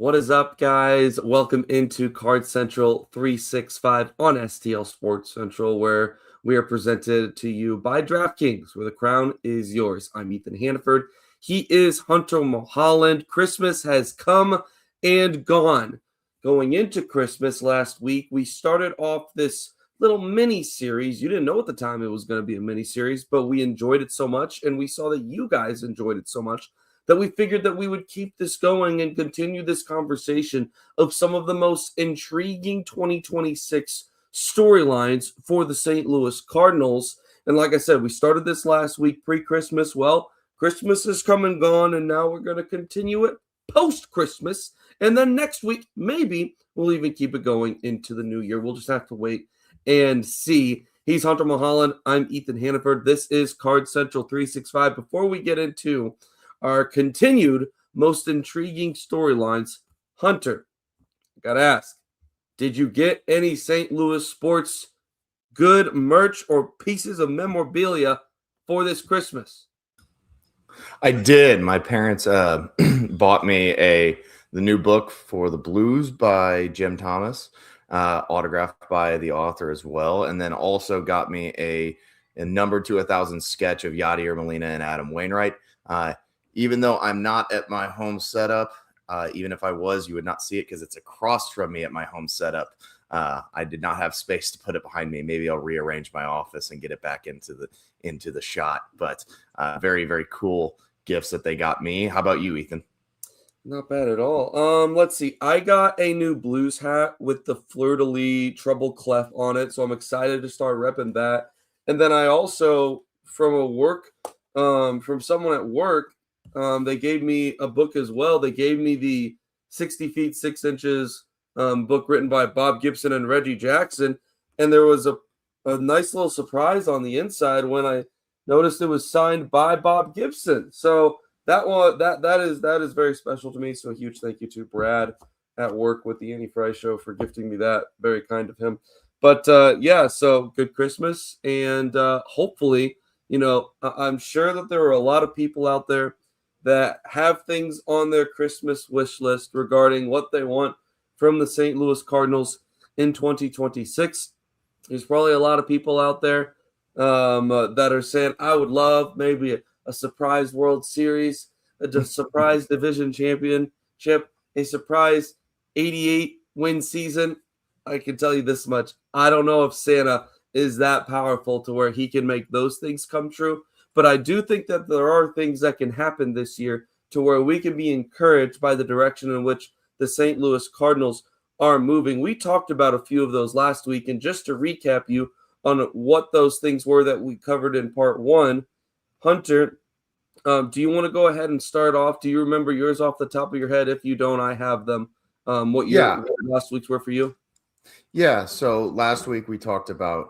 What is up, guys? Welcome into Card Central 365 on STL Sports Central, where we are presented to you by DraftKings, where the crown is yours. I'm Ethan Hannaford. He is Hunter Mulholland. Christmas has come and gone. Going into Christmas last week, we started off this little mini series. You didn't know at the time it was going to be a mini series, but we enjoyed it so much, and we saw that you guys enjoyed it so much that we figured that we would keep this going and continue this conversation of some of the most intriguing 2026 storylines for the St. Louis Cardinals. And like I said, we started this last week pre-Christmas. Well, Christmas has come and gone, and now we're going to continue it post-Christmas. And then next week, maybe we'll even keep it going into the new year. We'll just have to wait and see. He's Hunter Mulholland. I'm Ethan Hannaford. This is Card Central 365. Before we get into our continued most intriguing storylines, Hunter, gotta ask, did you get any St. Louis sports good merch or pieces of memorabilia for this Christmas? I did. My parents bought me the new book for the Blues by Jim Thomas, autographed by the author as well, and then also got me a number to 1,000 sketch of Yadier Molina and Adam Wainwright. Even though I'm not at my home setup, even if I was, you would not see it because it's across from me at my home setup. I did not have space to put it behind me. Maybe I'll rearrange my office and get it back into the shot. But very, very cool gifts that they got me. How about you, Ethan? Not bad at all. Let's see. I got a new Blues hat with the fleur-de-lis treble clef on it, so I'm excited to start repping that. And then I also, from someone at work, they gave me a book as well. They gave me the 60 feet 6 inches book written by Bob Gibson and Reggie Jackson, and there was a nice little surprise on the inside when I noticed it was signed by Bob Gibson. So that is very special to me. So a huge thank you to Brad at work with the Annie Fry Show for gifting me that. Very kind of him. But yeah, so good Christmas, and hopefully, I'm sure that there are a lot of people out there that have things on their Christmas wish list regarding what they want from the St. Louis Cardinals in 2026. There's probably a lot of people out there that are saying, I would love maybe a surprise World Series, a surprise division championship, a surprise 88-win season. I can tell you this much. I don't know if Santa is that powerful to where he can make those things come true. But I do think that there are things that can happen this year to where we can be encouraged by the direction in which the St. Louis Cardinals are moving. We talked about a few of those last week. And just to recap you on what those things were that we covered in part one, Hunter, do you want to go ahead and start off? Do you remember yours off the top of your head? If you don't, I have them. What last week's were for you? Yeah, so last week we talked about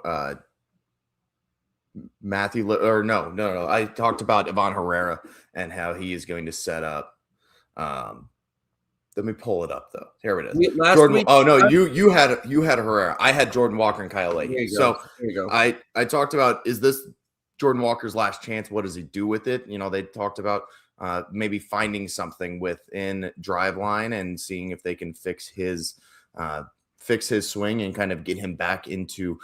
I talked about Ivan Herrera and how he is going to set up. Let me pull it up though. Here it is. You had Herrera. I had Jordan Walker and Kyle Leahy. So I talked about, is this Jordan Walker's last chance? What does he do with it? They talked about maybe finding something within Driveline and seeing if they can fix his swing and kind of get him back into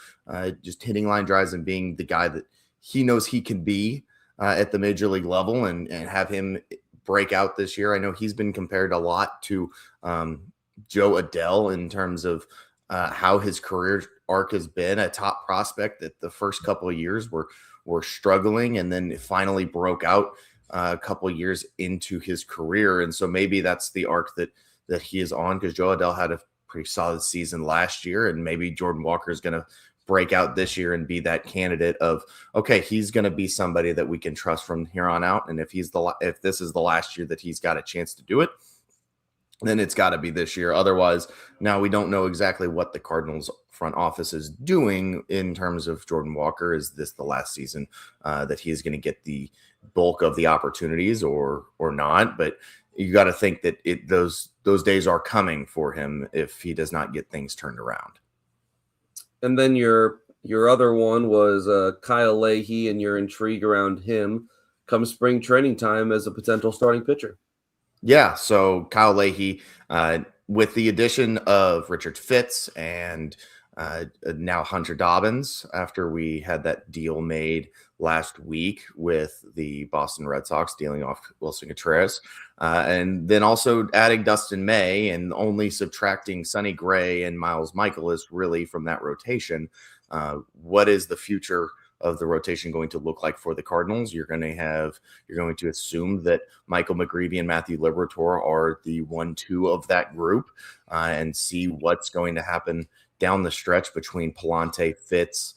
just hitting line drives and being the guy that he knows he can be at the major league level and have him break out this year. I know he's been compared a lot to Joe Adell in terms of how his career arc has been. A top prospect that the first couple of years were struggling and then finally broke out a couple of years into his career. And so maybe that's the arc that he is on, because Joe Adell had a pretty solid season last year, and maybe Jordan Walker is going to break out this year and be that candidate of, okay, he's going to be somebody that we can trust from here on out. And if this is the last year that he's got a chance to do it, then it's got to be this year. Otherwise, now we don't know exactly what the Cardinals front office is doing in terms of Jordan Walker. Is this the last season that he's going to get the bulk of the opportunities or not? But you got to think that those days are coming for him if he does not get things turned around. And then your other one was Kyle Leahy and your intrigue around him come spring training time as a potential starting pitcher. Yeah, so Kyle Leahy, with the addition of Richard Fitz and now Hunter Dobbins, after we had that deal made last week with the Boston Red Sox dealing off Wilson Contreras, and then also adding Dustin May and only subtracting Sonny Gray and Miles Michaelis really from that rotation. What is the future of the rotation going to look like for the Cardinals? You're going to assume that Michael McGreevy and Matthew Liberatore are the 1-2 of that group, and see what's going to happen down the stretch between Palante, Fitz,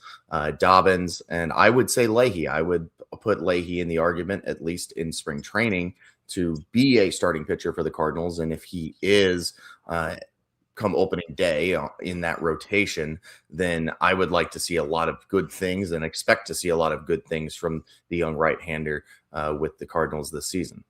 Dobbins, and I would say Leahy. I would put Leahy in the argument, at least in spring training, to be a starting pitcher for the Cardinals. And if he is come opening day in that rotation, then I would like to see a lot of good things and expect to see a lot of good things from the young right-hander with the Cardinals this season.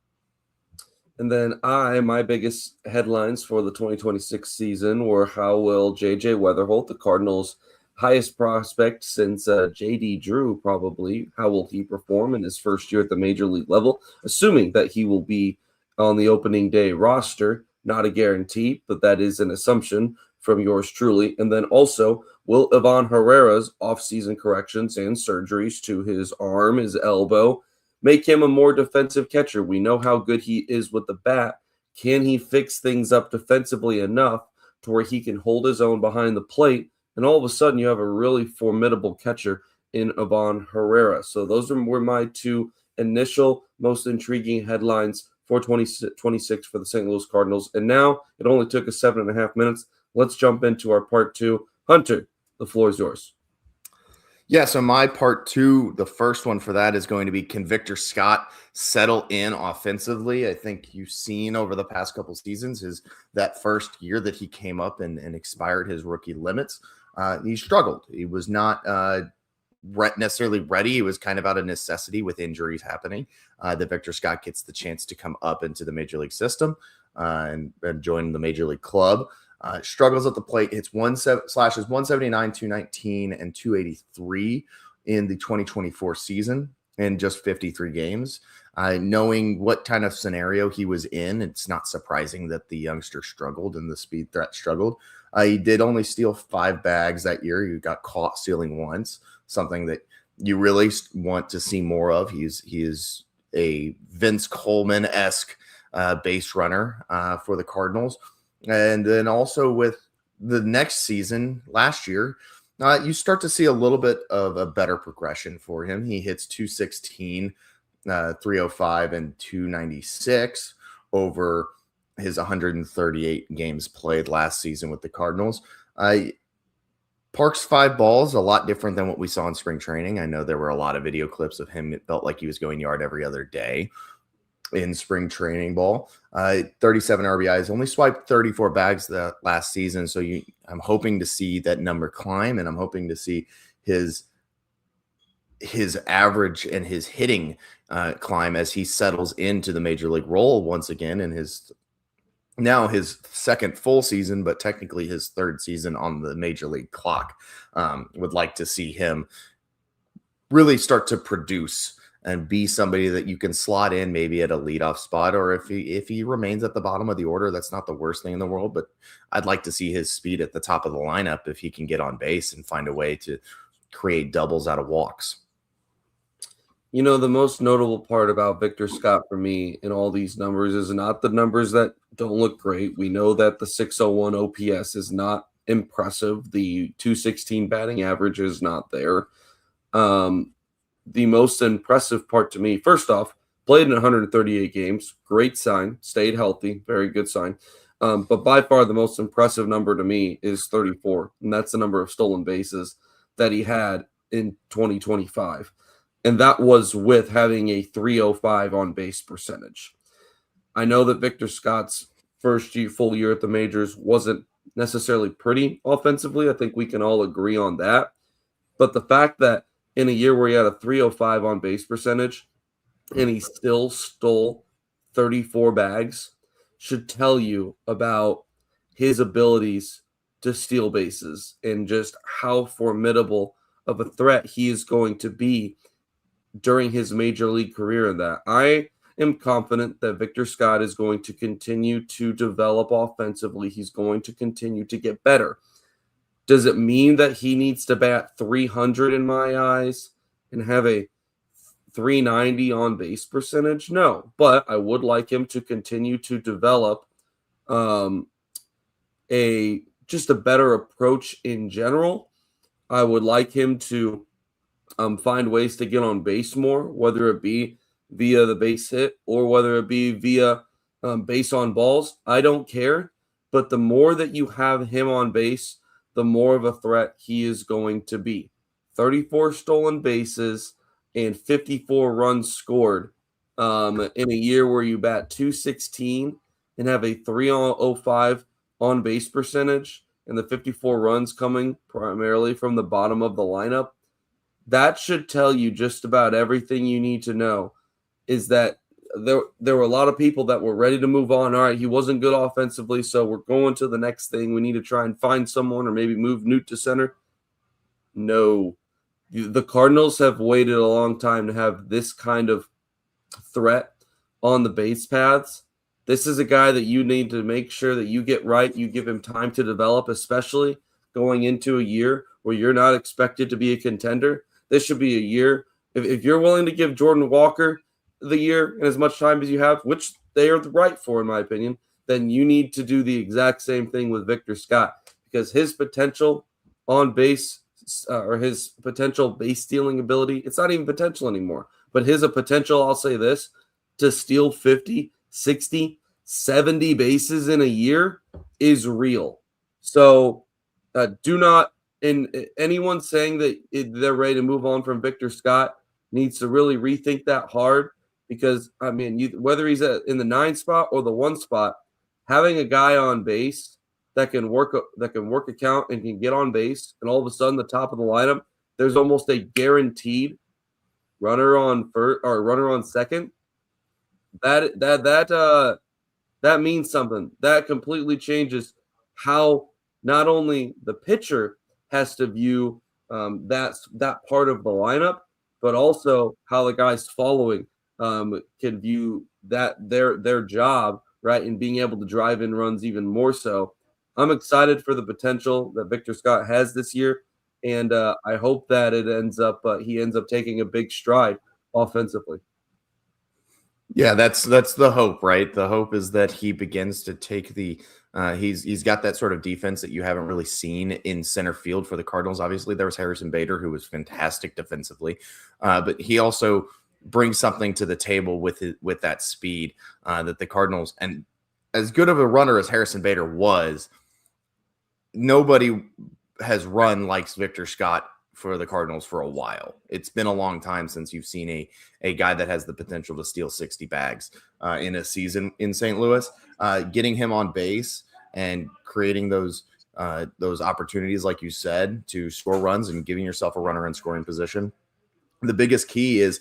And then my biggest headlines for the 2026 season were how will J.J. Weatherholt, the Cardinals' highest prospect since J.D. Drew probably, how will he perform in his first year at the major league level, assuming that he will be on the opening day roster. Not a guarantee, but that is an assumption from yours truly. And then also, will Ivan Herrera's offseason corrections and surgeries to his arm, his elbow, make him a more defensive catcher? We know how good he is with the bat. Can he fix things up defensively enough to where he can hold his own behind the plate? And all of a sudden, you have a really formidable catcher in Ivan Herrera. So those were my two initial most intriguing headlines for 2026 for the St. Louis Cardinals. And now it only took us 7.5 minutes. Let's jump into our part two. Hunter, the floor is yours. Yeah, so my part two, the first one for that is going to be, can Victor Scott settle in offensively? I think you've seen over the past couple seasons that first year that he came up and expired his rookie limits, he struggled. He was not necessarily ready. He was kind of out of necessity with injuries happening. That Victor Scott gets the chance to come up into the major league system and join the major league club. Struggles at the plate, hits slashes 179, 219, and 283 in the 2024 season in just 53 games. Knowing what kind of scenario he was in, it's not surprising that the youngster struggled and the speed threat struggled. He did only steal 5 bags that year. He got caught stealing once, something that you really want to see more of. He is a Vince Coleman-esque base runner for the Cardinals. And then also with the next season, last year, you start to see a little bit of a better progression for him. He hits 216, 305, and 296 over his 138 games played last season with the Cardinals. Parks 5 balls, a lot different than what we saw in spring training. I know there were a lot of video clips of him. It felt like he was going yard every other day in spring training ball. 37 RBIs, only swiped 34 bags that last season. So I'm hoping to see that number climb, and I'm hoping to see his average and his hitting climb as he settles into the major league role once again in his second full season, but technically his third season on the major league clock. Would like to see him really start to produce and be somebody that you can slot in maybe at a leadoff spot, or if he remains at the bottom of the order, that's not the worst thing in the world. But I'd like to see his speed at the top of the lineup if he can get on base and find a way to create doubles out of walks. You know, the most notable part about Victor Scott for me in all these numbers is not the numbers that don't look great. We know that the 601 OPS is not impressive. The 216 batting average is not there. The most impressive part to me, first off, played in 138 games. Great sign. Stayed healthy. Very good sign. But by far the most impressive number to me is 34. And that's the number of stolen bases that he had in 2025. And that was with having a 305 on base percentage. I know that Victor Scott's first full year at the majors wasn't necessarily pretty offensively. I think we can all agree on that. But the fact that in a year where he had a 305 on base percentage and he still stole 34 bags should tell you about his abilities to steal bases and just how formidable of a threat he is going to be during his major league career. In that, I am confident that Victor Scott is going to continue to develop offensively. He's going to continue to get better. Does it mean that he needs to bat 300 in my eyes and have a 390 on base percentage? No, but I would like him to continue to develop just a better approach in general. I would like him to find ways to get on base more, whether it be via the base hit or whether it be via base on balls. I don't care, but the more that you have him on base, the more of a threat he is going to be. 34 stolen bases and 54 runs scored in a year where you bat 216 and have a 305 on base percentage and the 54 runs coming primarily from the bottom of the lineup. That should tell you just about everything you need to know, is that there were a lot of people that were ready to move on. All right, he wasn't good offensively, so we're going to the next thing. We need to try and find someone or maybe move Newt to center. No. The Cardinals have waited a long time to have this kind of threat on the base paths. This is a guy that you need to make sure that you get right. You give him time to develop, especially going into a year where you're not expected to be a contender. This should be a year. If you're willing to give Jordan Walker the year and as much time as you have, which they are right for, in my opinion, then you need to do the exact same thing with Victor Scott, because his potential on base or his potential base stealing ability, it's not even potential anymore, but his potential, I'll say this, to steal 50, 60, 70 bases in a year is real. So do not, and anyone saying that they're ready to move on from Victor Scott needs to really rethink that hard, because, I mean, whether he's in the 9 spot or the 1 spot, having a guy on base that can work a count and can get on base, and all of a sudden the top of the lineup, there's almost a guaranteed runner on first or runner on second. That means something. That completely changes how not only the pitcher has to view that part of the lineup, but also how the guys following can view that their job, right, and being able to drive in runs even more so. I'm excited for the potential that Victor Scott has this year, and I hope that he ends up taking a big stride offensively. Yeah, that's the hope, right? The hope is that he begins to take he's got that sort of defense that you haven't really seen in center field for the Cardinals. Obviously, there was Harrison Bader, who was fantastic defensively, but he also brings something to the table with that speed that the Cardinals, and as good of a runner as Harrison Bader was, nobody has run like Victor Scott for the Cardinals for a while. It's been a long time since you've seen a guy that has the potential to steal 60 bags in a season in St. Louis. Getting him on base and creating those opportunities, like you said, to score runs and giving yourself a runner in scoring position. The biggest key is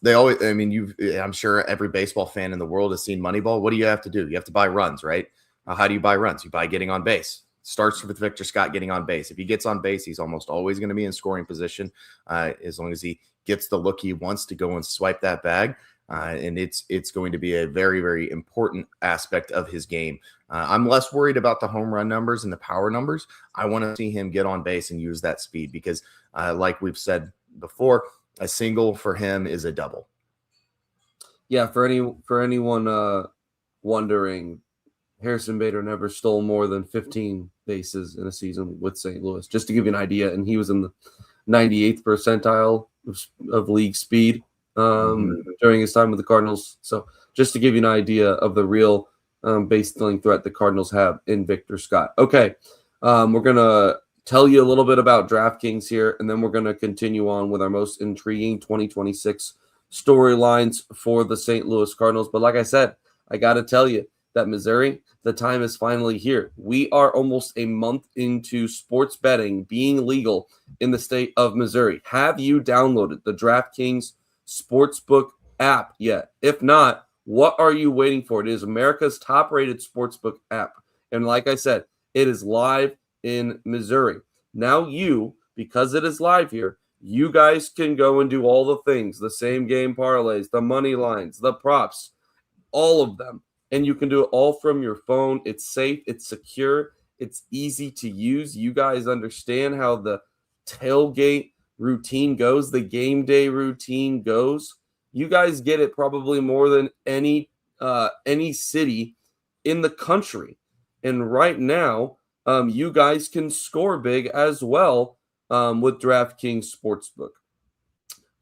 I'm sure every baseball fan in the world has seen Moneyball. What do you have to do? You have to buy runs, right? How do you buy runs? You buy getting on base. Starts with Victor Scott getting on base. If he gets on base, he's almost always going to be in scoring position as long as he gets the look he wants to go and swipe that bag. And it's going to be a very, very important aspect of his game. I'm less worried about the home run numbers and the power numbers. I want to see him get on base and use that speed because, like we've said before, a single for him is a double. Yeah, for anyone wondering, Harrison Bader never stole more than 15 bases in a season with St. Louis, just to give you an idea. And he was in the 98th percentile of league speed during his time with the Cardinals. So just to give you an idea of the real base stealing threat the Cardinals have in Victor Scott. Okay, we're going to tell you a little bit about DraftKings here, and then we're going to continue on with our most intriguing 2026 storylines for the St. Louis Cardinals. But like I said, I got to tell you that Missouri, the time is finally here. We are almost a month into sports betting being legal in the state of Missouri. Have you downloaded the DraftKings Sportsbook app yet? If not, what are you waiting for? It is America's top-rated sportsbook app. And like I said, it is live in Missouri. Now because it is live here, You guys can go and do all the things, the same game parlays, the money lines, the props, all of them. And you can do it all from your phone. It's safe, it's secure, it's easy to use. You guys understand how the tailgate routine goes, the game day routine goes. You guys get it probably more than any city in the country. And right now, you guys can score big as well with DraftKings Sportsbook.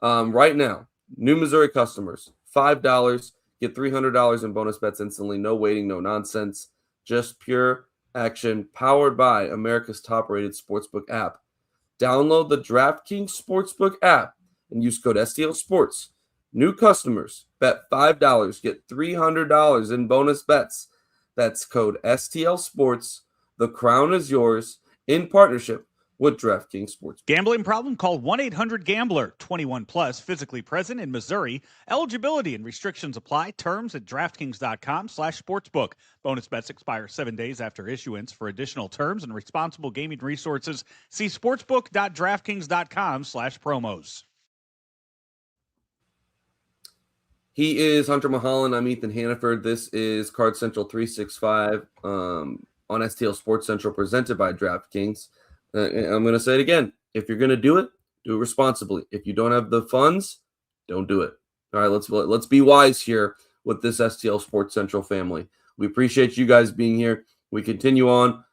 Right now, new Missouri customers, $5, get $300 in bonus bets instantly. No waiting, no nonsense. Just pure action, powered by America's top-rated sportsbook app. Download the DraftKings Sportsbook app and use code STL Sports. New customers, bet $5, get $300 in bonus bets. That's code STL Sports. The crown is yours in partnership with DraftKings Sports. Gambling problem? Call 1-800-GAMBLER. 21 plus, physically present in Missouri. Eligibility and restrictions apply. Terms at DraftKings.com/sportsbook. Bonus bets expire 7 days after issuance. For additional terms and responsible gaming resources, see sportsbook.draftkings.com/promos. He is Hunter Mulholland. I'm Ethan Hannaford. This is Card Central 365 on STL Sports Central, presented by DraftKings. I'm going to say it again. If you're going to do it responsibly. If you don't have the funds, don't do it. All right, let's be wise here with this STL Sports Central family. We appreciate you guys being here. We continue on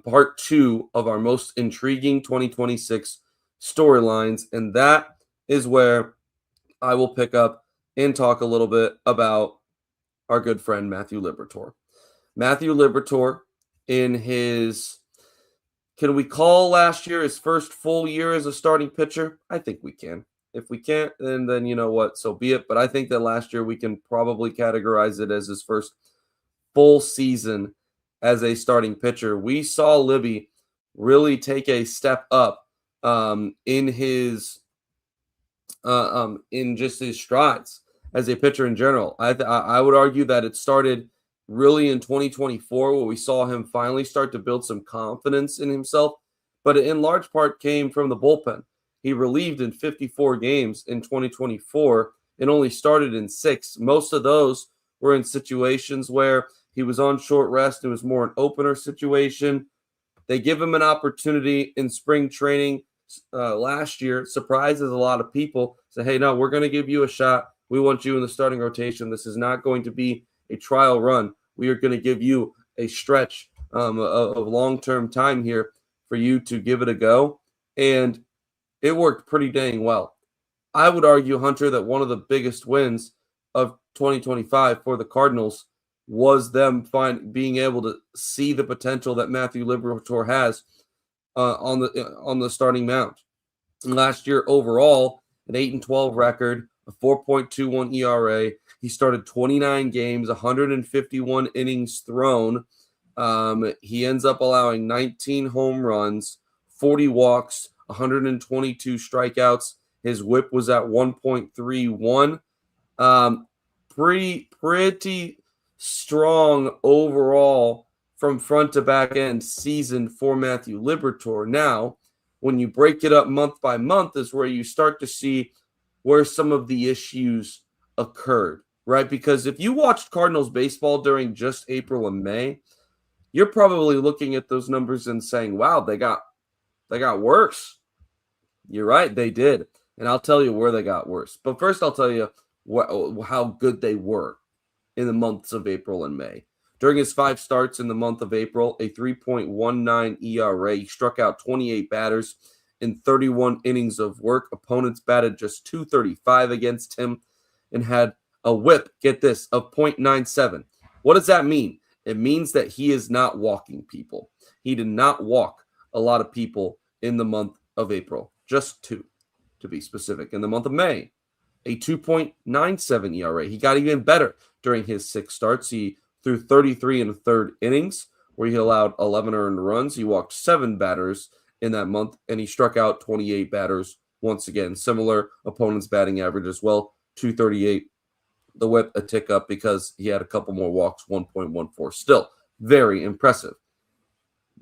part 2 of our most intriguing 2026 storylines, and that is where I will pick up and talk a little bit about our good friend Matthew Liberatore. Matthew Liberatore, in his, can we call last year his first full year as a starting pitcher? I think we can. If we can't, then you know what, so be it. But I think that last year we can probably categorize it as his first full season as a starting pitcher. We saw Libby really take a step up in his in just his strides as a pitcher in general. I would argue that it started really in 2024, where we saw him finally start to build some confidence in himself, but it in large part came from the bullpen. He relieved in 54 games in 2024 and only started in 6. Most of those were in situations where he was on short rest. It was more an opener situation. They give him an opportunity in spring training last year. Surprises a lot of people. Say, hey, no, we're going to give you a shot. We want you in the starting rotation. This is not going to be a trial run. We are going to give you a stretch of long-term time here for you to give it a go. And it worked pretty dang well. I would argue, Hunter, that one of the biggest wins of 2025 for the Cardinals was them being able to see the potential that Matthew Liberatore has on the starting mound. And last year overall, an 8-12 record, a 4.21 ERA. He started 29 games, 151 innings thrown. He ends up allowing 19 home runs, 40 walks, 122 strikeouts. His whip was at 1.31. Pretty strong overall from front to back end season for Matthew Liberatore. Now, when you break it up month by month is where you start to see where some of the issues occurred, right? Because if you watched Cardinals baseball during just April and May, you're probably looking at those numbers and saying, wow, they got worse. You're right, they did. And I'll tell you where they got worse. But first, I'll tell you how good they were in the months of April and May. During his 5 starts in the month of April, a 3.19 ERA. He struck out 28 batters in 31 innings of work. Opponents batted just .235 against him and had a whip, get this, of .97. What does that mean? It means that he is not walking people. He did not walk a lot of people in the month of April, just 2 to be specific. In the month of May, a 2.97 ERA. He got even better during his 6 starts. He threw 33 in the 3rd innings, where he allowed 11 earned runs. He walked 7 batters in that month, and he struck out 28 batters once again. Similar opponent's batting average as well, 238. The whip a tick up because he had a couple more walks, 1.14. Still very impressive.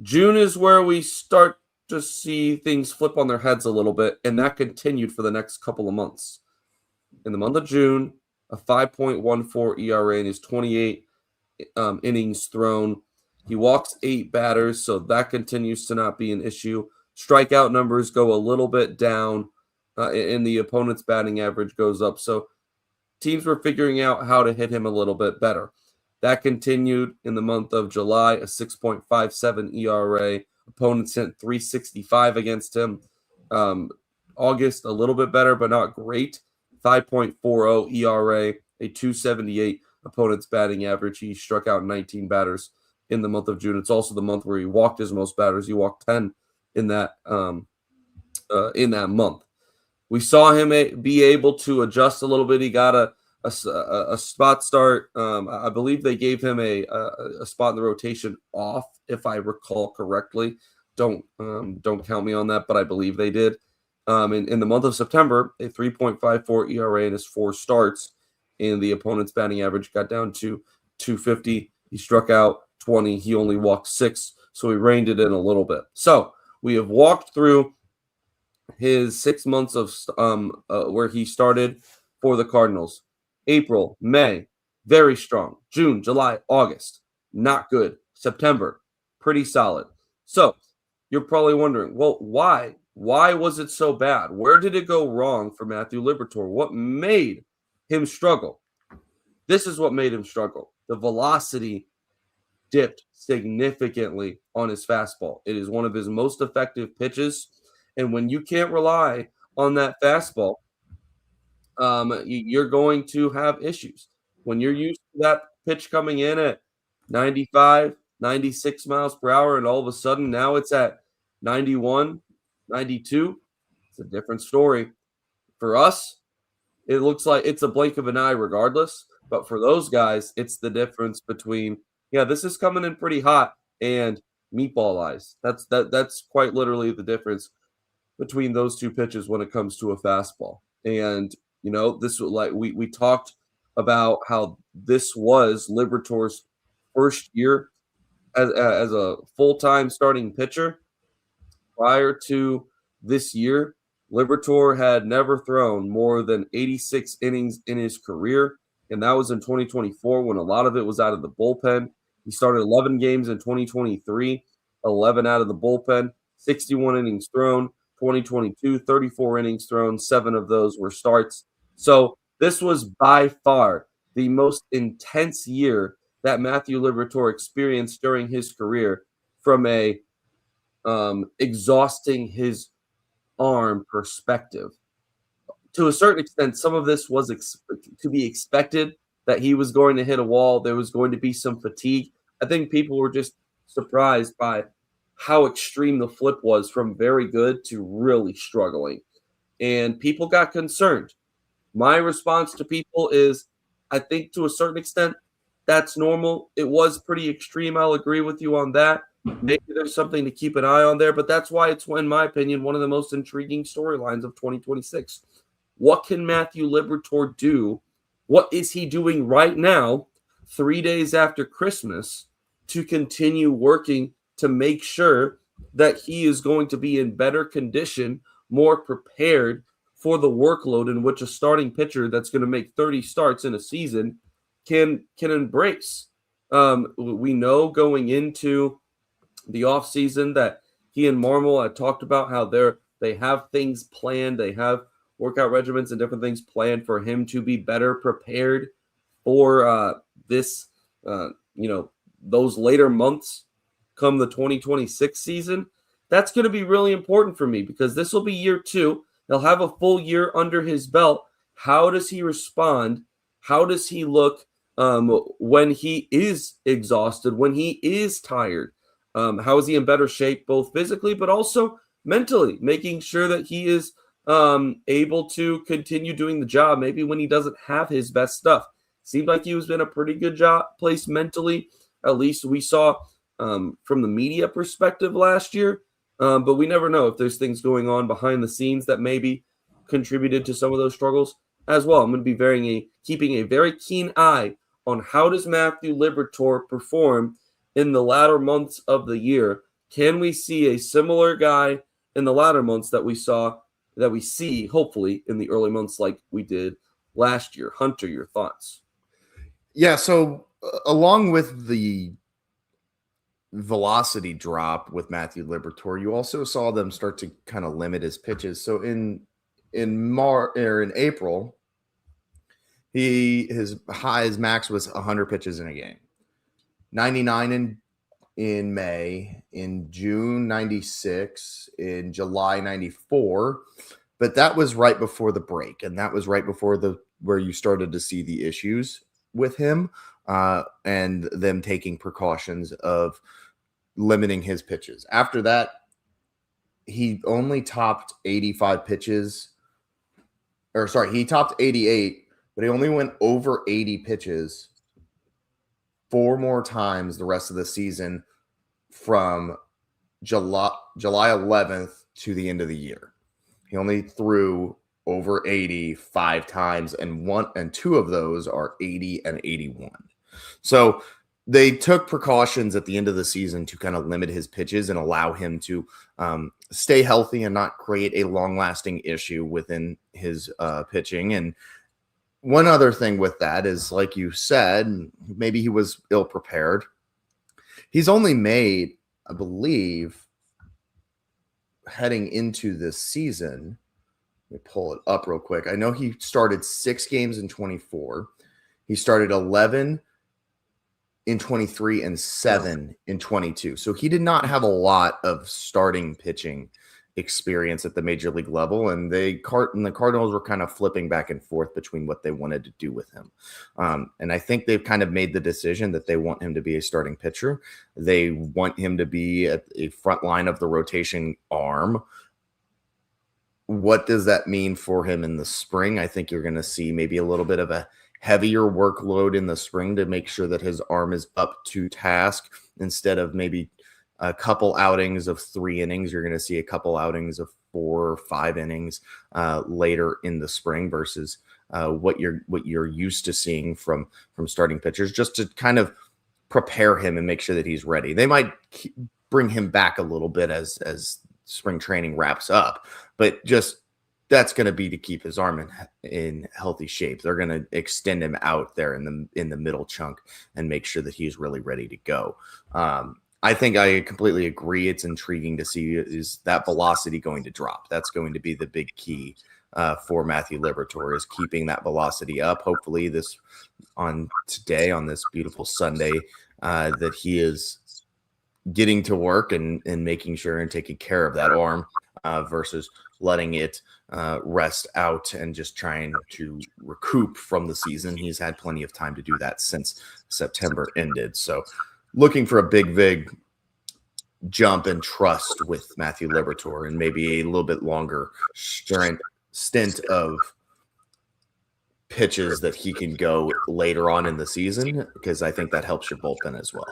June is where we start just see things flip on their heads a little bit, and that continued for the next couple of months. In the month of June, a 5.14 ERA in his 28 innings thrown. He walks 8 batters, so that continues to not be an issue. Strikeout numbers go a little bit down, and the opponent's batting average goes up. So teams were figuring out how to hit him a little bit better. That continued in the month of July, a 6.57 ERA. Opponents hit 365 against him. August, a little bit better, but not great. 5.40 ERA, a 278 opponent's batting average. He struck out 19 batters in the month of June. It's also the month where he walked his most batters. He walked 10 in that month. We saw him be able to adjust a little bit. He got a spot start. I believe they gave him a spot in the rotation off, if I recall correctly. Don't count me on that, but I believe they did. In the month of September, a 3.54 ERA in his 4 starts, and the opponent's batting average got down to 250. He struck out 20. He only walked 6, so he reined it in a little bit. So we have walked through his 6 months of where he started for the Cardinals. April, May, very strong. June, July, August, not good. September, pretty solid. So you're probably wondering, well, why? Why was it so bad? Where did it go wrong for Matthew Liberatore? What made him struggle? This is what made him struggle. The velocity dipped significantly on his fastball. It is one of his most effective pitches. And when you can't rely on that fastball, you're going to have issues. When you're used to that pitch coming in at 95, 96 miles per hour, and all of a sudden now it's at 91, 92, it's a different story. For us, it looks like it's a blink of an eye regardless. But for those guys, it's the difference between, this is coming in pretty hot, and meatball eyes. That's quite literally the difference between those two pitches when it comes to a fastball. And this was like we talked about how this was Liberatore's first year as a full-time starting pitcher. Prior to this year, Liberatore had never thrown more than 86 innings in his career, and that was in 2024 when a lot of it was out of the bullpen. He started 11 games in 2023, 11 out of the bullpen, 61 innings thrown. 2022, 34 innings thrown, 7 of those were starts. So this was by far the most intense year that Matthew Liberatore experienced during his career from a exhausting his arm perspective. To a certain extent, some of this was to be expected, that he was going to hit a wall. There was going to be some fatigue. I think people were just surprised by how extreme the flip was from very good to really struggling. And people got concerned. My response to people is, I think to a certain extent, that's normal. It was pretty extreme. I'll agree with you on that. Maybe there's something to keep an eye on there, but that's why it's, in my opinion, one of the most intriguing storylines of 2026. What can Matthew Liberatore do? What is he doing right now, 3 days after Christmas, to continue working to make sure that he is going to be in better condition, more prepared for the workload in which a starting pitcher that's going to make 30 starts in a season can embrace? We know going into the offseason that he and Marmol had talked about how they have things planned. They have workout regimens and different things planned for him to be better prepared for this, those later months come the 2026 season. That's going to be really important for me because this will be year 2. He'll have a full year under his belt. How does he respond? How does he look when he is exhausted, when he is tired? How is he in better shape, both physically, but also mentally, making sure that he is able to continue doing the job, maybe when he doesn't have his best stuff. Seemed like he was in a pretty good place mentally. At least we saw from the media perspective last year. But we never know if there's things going on behind the scenes that maybe contributed to some of those struggles as well. I'm going to be keeping a very keen eye on how does Matthew Liberatore perform in the latter months of the year Can we see a similar guy in the latter months that we see, hopefully, in the early months like we did last year? Hunter, your thoughts? Yeah, so along with the velocity drop with Matthew Liberatore, you also saw them start to kind of limit his pitches. So in April, his max was 100 pitches in a game, 99 in May, in June 96, in July 94, but that was right before the break, and that was right before where you started to see the issues with him and them taking precautions of limiting his pitches. After that, he only topped 85 pitches, he topped 88, but he only went over 80 pitches 4 more times the rest of the season from July 11th to the end of the year. He only threw over 80 5 times, and 2 of those are 80 and 81. So they took precautions at the end of the season to kind of limit his pitches and allow him to stay healthy and not create a long-lasting issue within his pitching. And one other thing with that is, like you said, maybe he was ill-prepared. He's only made, I believe, heading into this season, let me pull it up real quick. I know he started 6 games in 24. He started 11 in 23 and 7 in 22. So he did not have a lot of starting pitching experience at the major league level, and the Cardinals were kind of flipping back and forth between what they wanted to do with him. And I think they've kind of made the decision that they want him to be a starting pitcher. They want him to be at a front line of the rotation arm. What does that mean for him in the spring? I think you're going to see maybe a little bit of a heavier workload in the spring to make sure that his arm is up to task. Instead of maybe a couple outings of 3 innings, you're going to see a couple outings of 4 or 5 innings later in the spring versus what you're used to seeing from starting pitchers, just to kind of prepare him and make sure that he's ready. They might bring him back a little bit as spring training wraps up, but just that's going to be to keep his arm in healthy shape. They're going to extend him out there in the middle chunk and make sure that he's really ready to go. I think I completely agree. It's intriguing to see, is that velocity going to drop? That's going to be the big key for Matthew Liberatore, is keeping that velocity up. Hopefully on this beautiful Sunday, that he is getting to work and making sure and taking care of that arm versus letting it rest out and just trying to recoup from the season. He's had plenty of time to do that since September ended. So looking for a big jump and trust with Matthew Liberatore, and maybe a little bit longer stint of pitches that he can go later on in the season, because I think that helps your bullpen as well.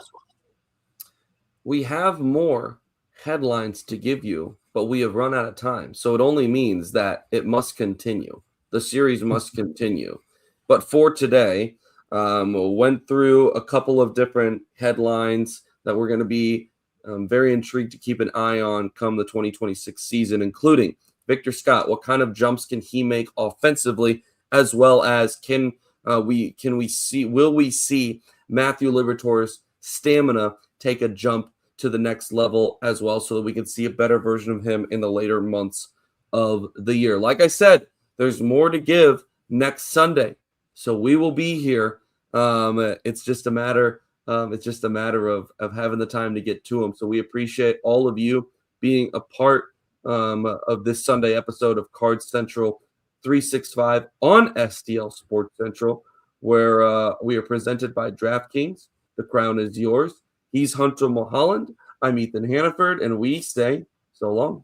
We have more headlines to give you, but we have run out of time. So it only means that it must continue. The series must continue. But for today, we went through a couple of different headlines that we're going to be very intrigued to keep an eye on come the 2026 season, including Victor Scott. What kind of jumps can he make offensively, as well as will we see Matthew Liberatore's stamina take a jump to the next level as well, so that we can see a better version of him in the later months of the year. Like I said, there's more to give next Sunday, so we will be here. It's just a matter of having the time to get to them. So we appreciate all of you being a part of this Sunday episode of Card Central 365 on STL Sports Central, where we are presented by DraftKings. The crown is yours. He's Hunter Mulholland. I'm Ethan Hannaford, and we say so long.